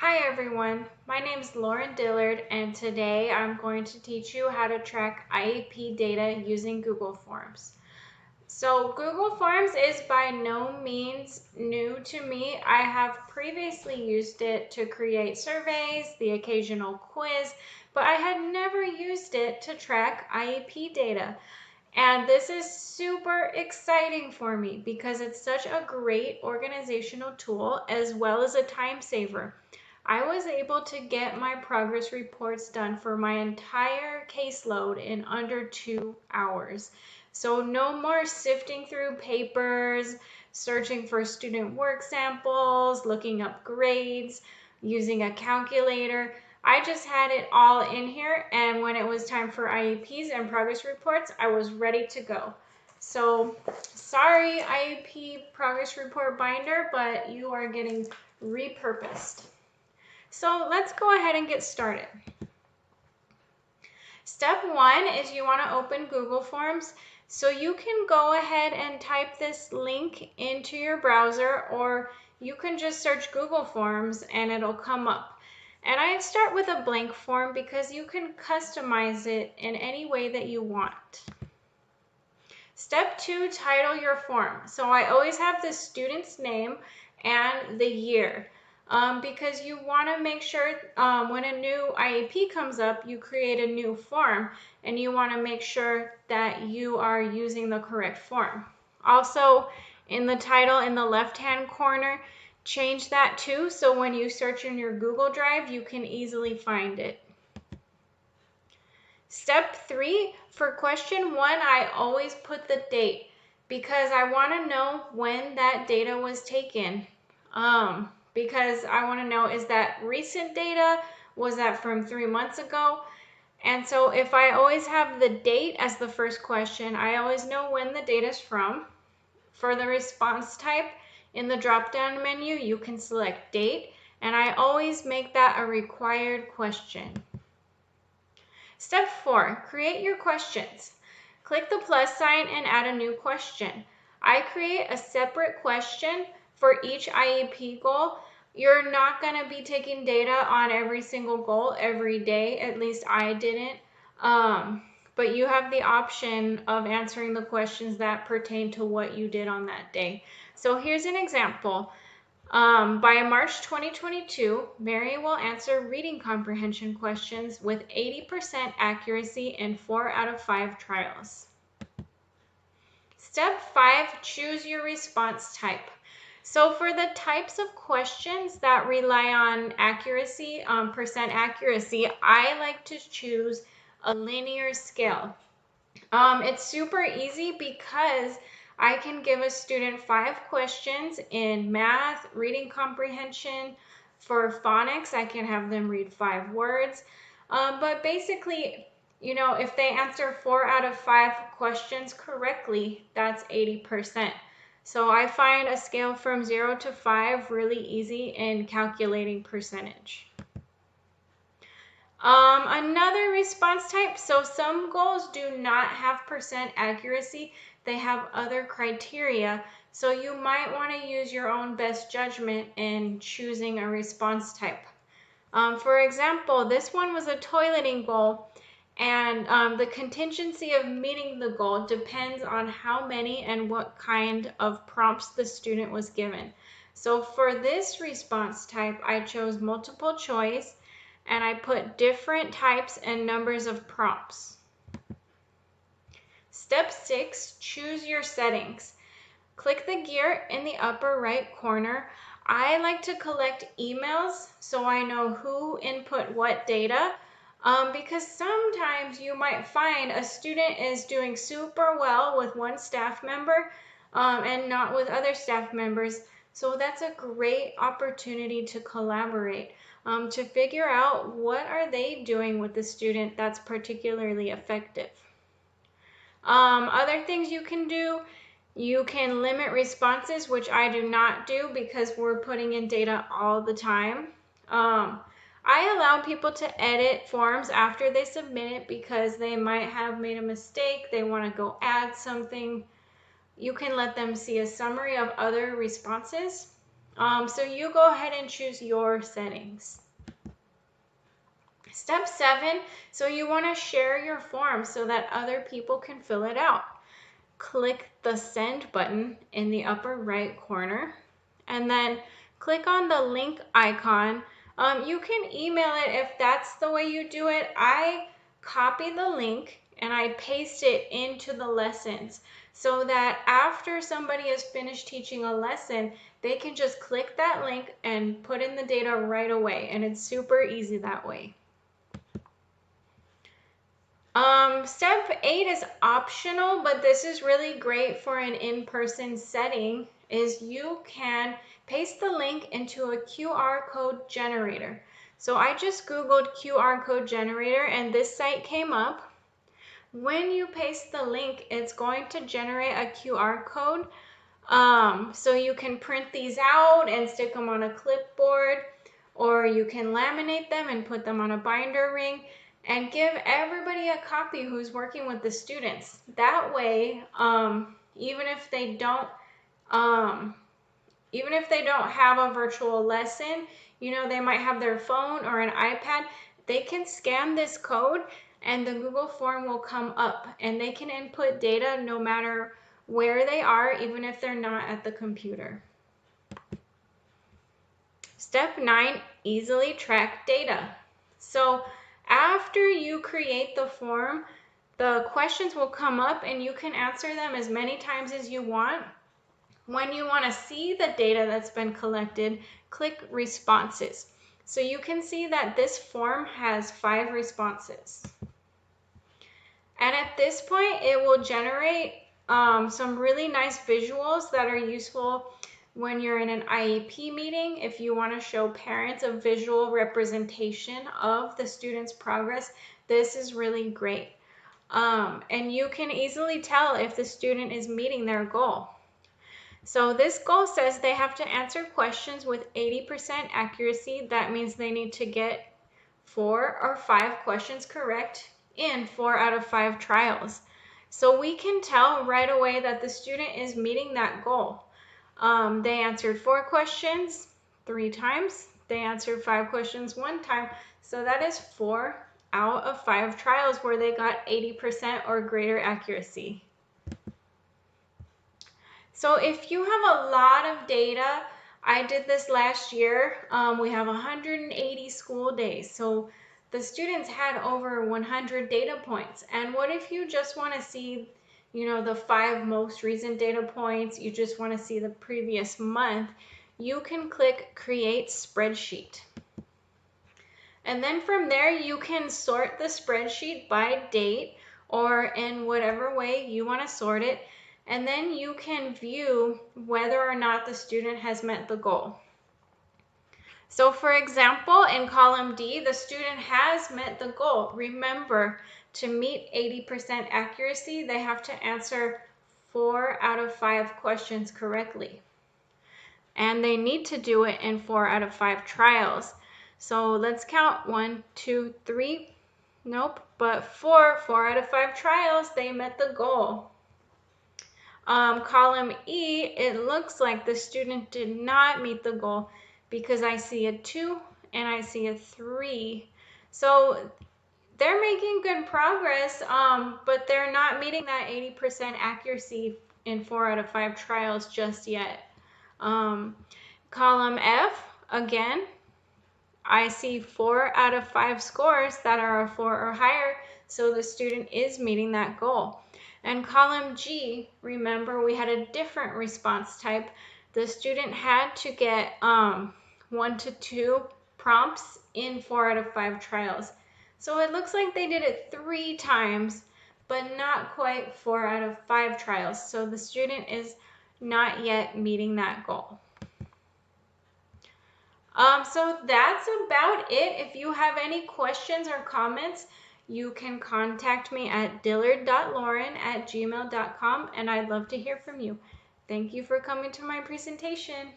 Hi everyone, my name is Lauren Dillard and today I'm going to teach you how to track IEP data using Google Forms. So Google Forms is by no means new to me. I have previously used it to create surveys, the occasional quiz, but I had never used it to track IEP data. And this is super exciting for me because it's such a great organizational tool as well as a time saver. I was able to get my progress reports done for my entire caseload in under 2 hours. So no more sifting through papers, searching for student work samples, looking up grades, using a calculator. I just had it all in here, and when it was time for IEPs and progress reports, I was ready to go. So sorry, IEP progress report binder, but you are getting repurposed. So let's go ahead and get started. Step one is you want to open Google Forms. So you can go ahead and type this link into your browser, or you can just search Google Forms and it'll come up. And I start with a blank form because you can customize it in any way that you want. Step two, title your form. So I always have the student's name and the year. Because you want to make sure when a new IEP comes up, you create a new form and you want to make sure that you are using the correct form. Also, in the title in the left-hand corner, change that too, so when you search in your Google Drive, you can easily find it. Step three, for question one, I always put the date because I want to know when that data was taken. Because I want to know, is that recent data? Was that from 3 months ago? And so if I always have the date as the first question, I always know when the data is from. For the response type, in the drop-down menu, you can select date, and I always make that a required question. Step four, create your questions. Click the plus sign and add a new question. I create a separate question for each IEP goal. You're not going to be taking data on every single goal every day, at least I didn't. But you have the option of answering the questions that pertain to what you did on that day. So here's an example. By March 2022, Mary will answer reading comprehension questions with 80% accuracy in 4 out of 5 trials. Step 5, choose your response type. So for the types of questions that rely on accuracy, percent accuracy, I like to choose a linear scale. It's super easy because I can give a student 5 questions in math, reading comprehension. For phonics, I can have them read 5 words. But basically, if they answer 4 out of 5 questions correctly, that's 80%. So I find a scale from 0 to 5 really easy in calculating percentage. Another response type, so some goals do not have percent accuracy, they have other criteria, so you might want to use your own best judgment in choosing a response type. For example, this one was a toileting goal, and the contingency of meeting the goal depends on how many and what kind of prompts the student was given. So for this response type, I chose multiple choice, and I put different types and numbers of prompts. Step 6, choose your settings. Click the gear in the upper right corner. I like to collect emails so I know who input what data, because sometimes you might find a student is doing super well with one staff member and not with other staff members. So that's a great opportunity to collaborate, to figure out what are they doing with the student that's particularly effective. Other things you can do, you can limit responses, which I do not do because we're putting in data all the time. I allow people to edit forms after they submit it because they might have made a mistake, they want to go add something. You can let them see a summary of other responses. So you go ahead and choose your settings. Step 7, so you want to share your form so that other people can fill it out. Click the send button in the upper right corner and then click on the link icon. You can email it if that's the way you do it. I copy the link and I paste it into the lessons so that after somebody has finished teaching a lesson, they can just click that link and put in the data right away, and it's super easy that way. Step 8 is optional, but this is really great for an in-person setting, is you can paste the link into a QR code generator. So I just Googled QR code generator and this site came up. When you paste the link, it's going to generate a QR code. So you can print these out and stick them on a clipboard, or you can laminate them and put them on a binder ring and give everybody a copy who's working with the students. That way, even if they don't have a virtual lesson, you know, they might have their phone or an iPad, they can scan this code and the Google form will come up and they can input data no matter where they are, even if they're not at the computer. Step 9, easily track data. So after you create the form, the questions will come up and you can answer them as many times as you want. When you want to see the data that's been collected, click responses. So you can see that this form has 5 responses. And at this point, it will generate some really nice visuals that are useful when you're in an IEP meeting. If you want to show parents a visual representation of the student's progress, this is really great. And you can easily tell if the student is meeting their goal. So this goal says they have to answer questions with 80% accuracy. That means they need to get 4 or 5 questions correct in 4 out of 5 trials. So we can tell right away that the student is meeting that goal. They answered 4 questions 3 times. They answered 5 questions 1 time. So that is 4 out of 5 trials where they got 80% or greater accuracy. So if you have a lot of data, I did this last year, we have 180 school days. So the students had over 100 data points. And what if you just want to see, you know, the 5 most recent data points, you just want to see the previous month, you can click Create Spreadsheet. And then from there, you can sort the spreadsheet by date or in whatever way you want to sort it. And then you can view whether or not the student has met the goal. So for example, in column D, the student has met the goal. Remember, to meet 80% accuracy, they have to answer 4 out of 5 questions correctly. And they need to do it in 4 out of 5 trials. So let's count 1, 2, 3. Nope, but 4 out of 5 trials, they met the goal. Column E, it looks like the student did not meet the goal because I see a 2 and I see a 3. So they're making good progress, but they're not meeting that 80% accuracy in 4 out of 5 trials just yet. Column F, again, I see 4 out of 5 scores that are a 4 or higher, so the student is meeting that goal. And column G, remember we had a different response type. The student had to get 1 to 2 prompts in 4 out of 5 trials. So it looks like they did it 3 times, but not quite 4 out of 5 trials. So the student is not yet meeting that goal. So that's about it. If you have any questions or comments, you can contact me at dillard.lauren@gmail.com, and I'd love to hear from you. Thank you for coming to my presentation.